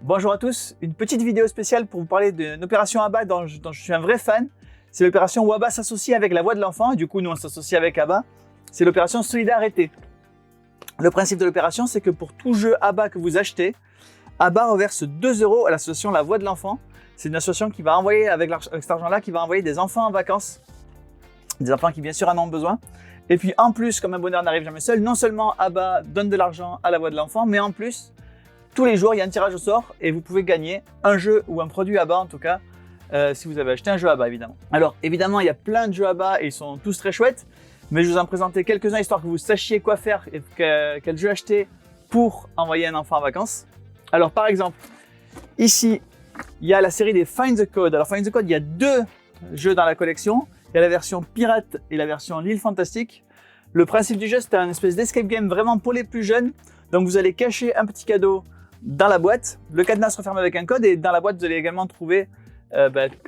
Bonjour à tous, une petite vidéo spéciale pour vous parler d'une opération ABBA dont je suis un vrai fan. C'est l'opération où ABBA s'associe avec la voix de l'enfant et du coup nous on s'associe avec ABBA. C'est l'opération Solidarité. Le principe de l'opération, c'est que pour tout jeu ABBA que vous achetez, ABBA reverse 2 € à l'association La Voix de l'Enfant. C'est une association qui va envoyer, avec cet argent-là, qui va envoyer des enfants en vacances. Des enfants qui bien sûr en ont besoin. Et puis en plus, comme un bonheur n'arrive jamais seul, non seulement ABBA donne de l'argent à La Voix de l'Enfant, mais en plus, tous les jours, il y a un tirage au sort et vous pouvez gagner un jeu ou un produit ABBA en tout cas, si vous avez acheté un jeu ABBA évidemment. Alors évidemment, il y a plein de jeux ABBA et ils sont tous très chouettes, mais je vais vous en présenter quelques-uns histoire que vous sachiez quoi faire et quel jeu acheter pour envoyer un enfant en vacances. Alors par exemple, ici, il y a la série des Find the Code. Alors Find the Code, il y a deux jeux dans la collection. Il y a la version pirate et la version l'île fantastique. Le principe du jeu, c'est un espèce d'escape game vraiment pour les plus jeunes. Donc vous allez cacher un petit cadeau dans la boîte, le cadenas se referme avec un code et dans la boîte vous allez également trouver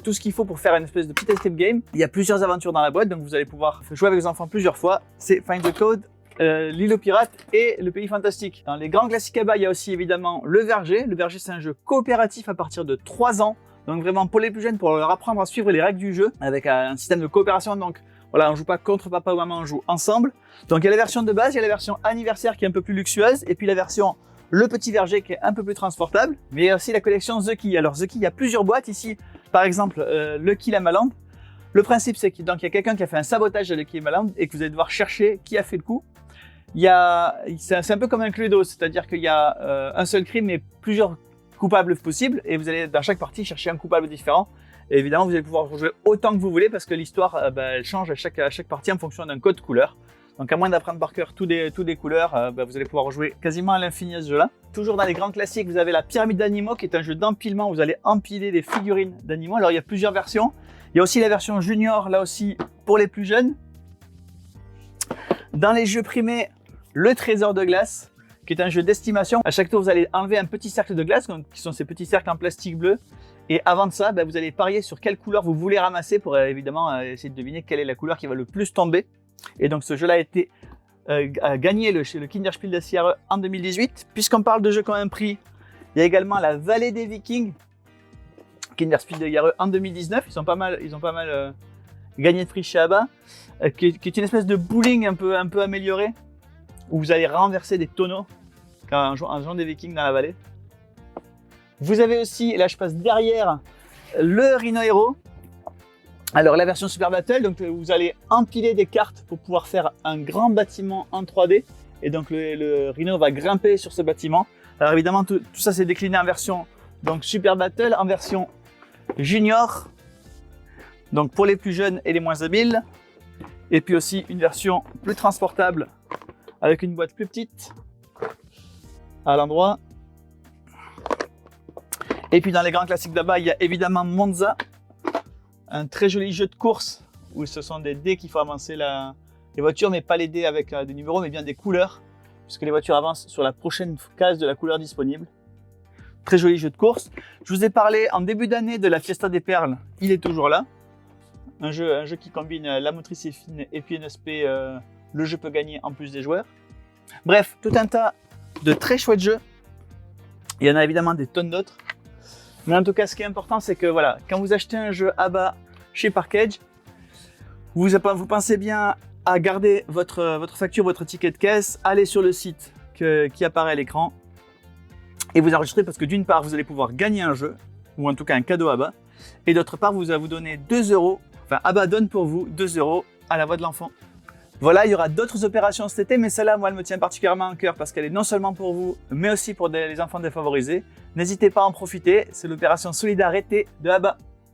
tout ce qu'il faut pour faire une espèce de petit escape game. Il y a plusieurs aventures dans la boîte, donc vous allez pouvoir jouer avec les enfants plusieurs fois. C'est Find the Code, l'île aux pirates et le pays fantastique. Dans les grands classiques ABBA, il y a aussi évidemment le verger. Le verger, c'est un jeu coopératif à partir de 3 ans, donc vraiment pour les plus jeunes, pour leur apprendre à suivre les règles du jeu avec un système de coopération. Donc voilà, on joue pas contre papa ou maman, on joue ensemble. Donc il y a la version de base, il y a la version anniversaire qui est un peu plus luxueuse et puis la version le petit verger qui est un peu plus transportable, mais il y a aussi la collection The Key. Alors The Key, il y a plusieurs boîtes ici, par exemple Lucky La Malande. Le principe, c'est qu'il y a quelqu'un qui a fait un sabotage de Lucky La Malande et que vous allez devoir chercher qui a fait le coup. C'est un peu comme un Cluedo, c'est-à-dire qu'il y a un seul crime et plusieurs coupables possibles et vous allez dans chaque partie chercher un coupable différent. Et évidemment, vous allez pouvoir jouer autant que vous voulez parce que l'histoire elle change à chaque partie en fonction d'un code couleur. Donc à moins d'apprendre par cœur tous des couleurs, vous allez pouvoir jouer quasiment à l'infini à ce jeu-là. Toujours dans les grands classiques, vous avez la pyramide d'animaux qui est un jeu d'empilement où vous allez empiler des figurines d'animaux. Alors il y a plusieurs versions. Il y a aussi la version junior, là aussi pour les plus jeunes. Dans les jeux primés, le trésor de glace, qui est un jeu d'estimation. À chaque tour, vous allez enlever un petit cercle de glace, donc, qui sont ces petits cercles en plastique bleu. Et avant de ça, vous allez parier sur quelle couleur vous voulez ramasser pour évidemment essayer de deviner quelle est la couleur qui va le plus tomber. Et donc ce jeu-là a gagné le Kinderspiel des Jahres en 2018. Puisqu'on parle de jeux qui ont un prix, il y a également la Vallée des Vikings, Kinderspiel des Jahres en 2019. Ils ont pas mal gagné de prix chez ABBA, qui est une espèce de bowling un peu amélioré, où vous allez renverser des tonneaux en jouant des Vikings dans la vallée. Vous avez aussi, et là je passe derrière, le Rhino Hero. Alors la version Super Battle, donc vous allez empiler des cartes pour pouvoir faire un grand bâtiment en 3D. Et donc le Rhino va grimper sur ce bâtiment. Alors évidemment tout ça c'est décliné en version donc Super Battle, en version Junior, donc pour les plus jeunes et les moins habiles. Et puis aussi une version plus transportable avec une boîte plus petite à l'endroit. Et puis dans les grands classiques d'ABBA, il y a évidemment Monza, un très joli jeu de course où ce sont des dés qu'il faut avancer les voitures, mais pas les dés avec des numéros, mais bien des couleurs, puisque les voitures avancent sur la prochaine case de la couleur disponible. Très joli jeu de course. Je vous ai parlé en début d'année de la Fiesta des Perles, il est toujours là. Un jeu qui combine la motricité fine et puis NSP, le jeu peut gagner en plus des joueurs. Bref, tout un tas de très chouettes jeux. Il y en a évidemment des tonnes d'autres. Mais en tout cas, ce qui est important, c'est que voilà, quand vous achetez un jeu ABBA chez Parkage, vous pensez bien à garder votre facture, votre ticket de caisse, allez sur le site qui apparaît à l'écran et vous enregistrez parce que d'une part, vous allez pouvoir gagner un jeu, ou en tout cas un cadeau ABBA, et d'autre part, vous allez vous donner 2 €, enfin ABBA donne pour vous 2 € à la voix de l'enfant. Voilà, il y aura d'autres opérations cet été, mais celle-là, moi, elle me tient particulièrement à cœur parce qu'elle est non seulement pour vous, mais aussi pour les enfants défavorisés. N'hésitez pas à en profiter, c'est l'opération Solidarité de ABBA.